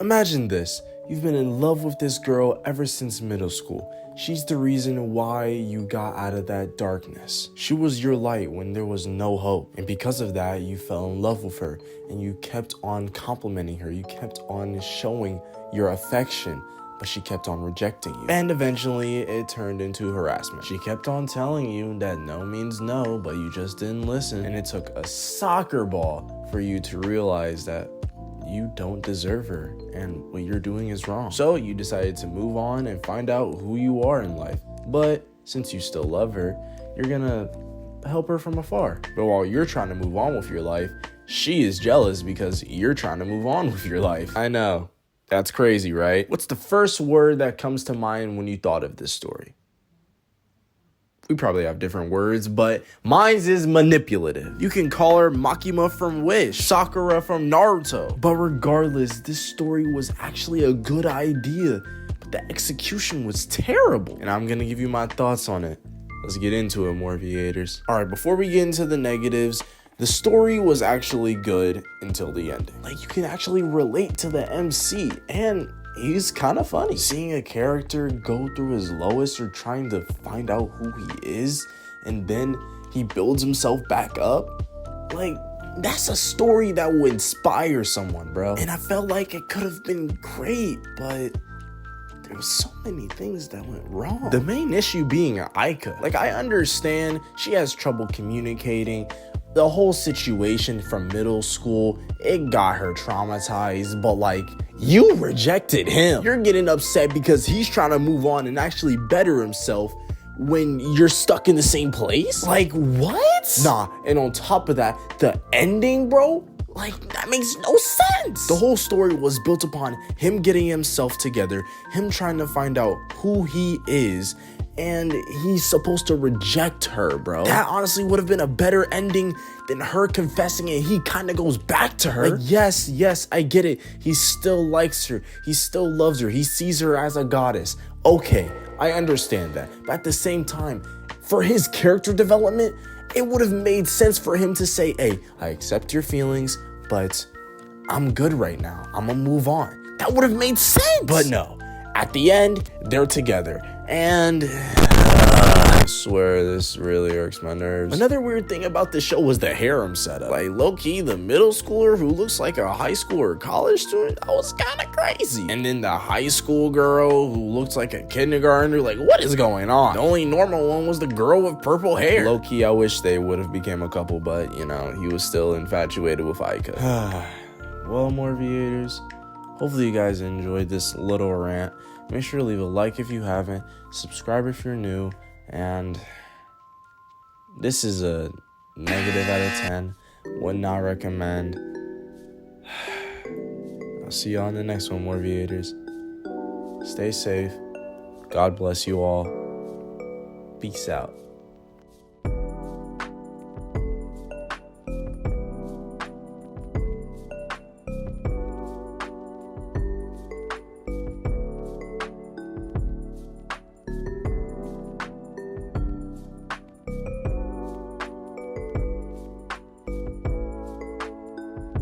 Imagine this. You've been in love with this girl ever since middle school. She's the reason why you got out of that darkness. She was your light when there was no hope. And because of that, you fell in love with her and you kept on complimenting her. You kept on showing your affection, but she kept on rejecting you. And eventually it turned into harassment. She kept on telling you that no means no, but you just didn't listen. And it took a soccer ball for you to realize that you don't deserve her and what you're doing is wrong. So you decided to move on and find out who you are in life. But since you still love her, you're gonna help her from afar. But while you're trying to move on with your life, she is jealous because you're trying to move on with your life. I know, that's crazy, right? What's the first word that comes to mind when you thought of this story? We probably have different words, but mine's is manipulative. You can call her Makima from Wish, Sakura from Naruto. But regardless, this story was actually a good idea, but the execution was terrible. And I'm gonna give you my thoughts on it. Let's get into it, Morviators. All right, before we get into the negatives, the story was actually good until the ending. Like, you can actually relate to the MC, and he's kind of funny. Seeing a character go through his lowest or trying to find out who he is, and then he builds himself back up, like, that's a story that will inspire someone, bro. And I felt like it could have been great, but there was so many things that went wrong. The main issue being Aika. Like, I understand she has trouble communicating. The whole situation from middle school, it got her traumatized, but like, you rejected him. You're getting upset because he's trying to move on and actually better himself when you're stuck in the same place? Like, what? Nah, and on top of that, the ending, bro, like, that makes no sense. The whole story was built upon him getting himself together, him trying to find out who he is, and he's supposed to reject her, bro. That honestly would have been a better ending than her confessing and he kind of goes back to her. Like, yes, I get it. He still likes her. He still loves her. He sees her as a goddess. Okay, I understand that. But at the same time, for his character development, it would have made sense for him to say, hey, I accept your feelings, but I'm good right now. I'm gonna move on. That would have made sense. But no, at the end, they're together. And I swear this really irks my nerves. Another weird thing about this show was the harem setup. Like, low-key, the middle schooler who looks like a high school or college student, that was kind of crazy. And then the high school girl who looks like a kindergartner, like, what is going on? The only normal one was the girl with purple hair. Low-key, I wish they would have became a couple, but, you know, he was still infatuated with Aika. Well, Morviators, hopefully you guys enjoyed this little rant. Make sure to leave a like if you haven't, subscribe if you're new, and this is a negative out of 10. Would not recommend. I'll see you on the next one, Morviators. Stay safe. God bless you all. Peace out.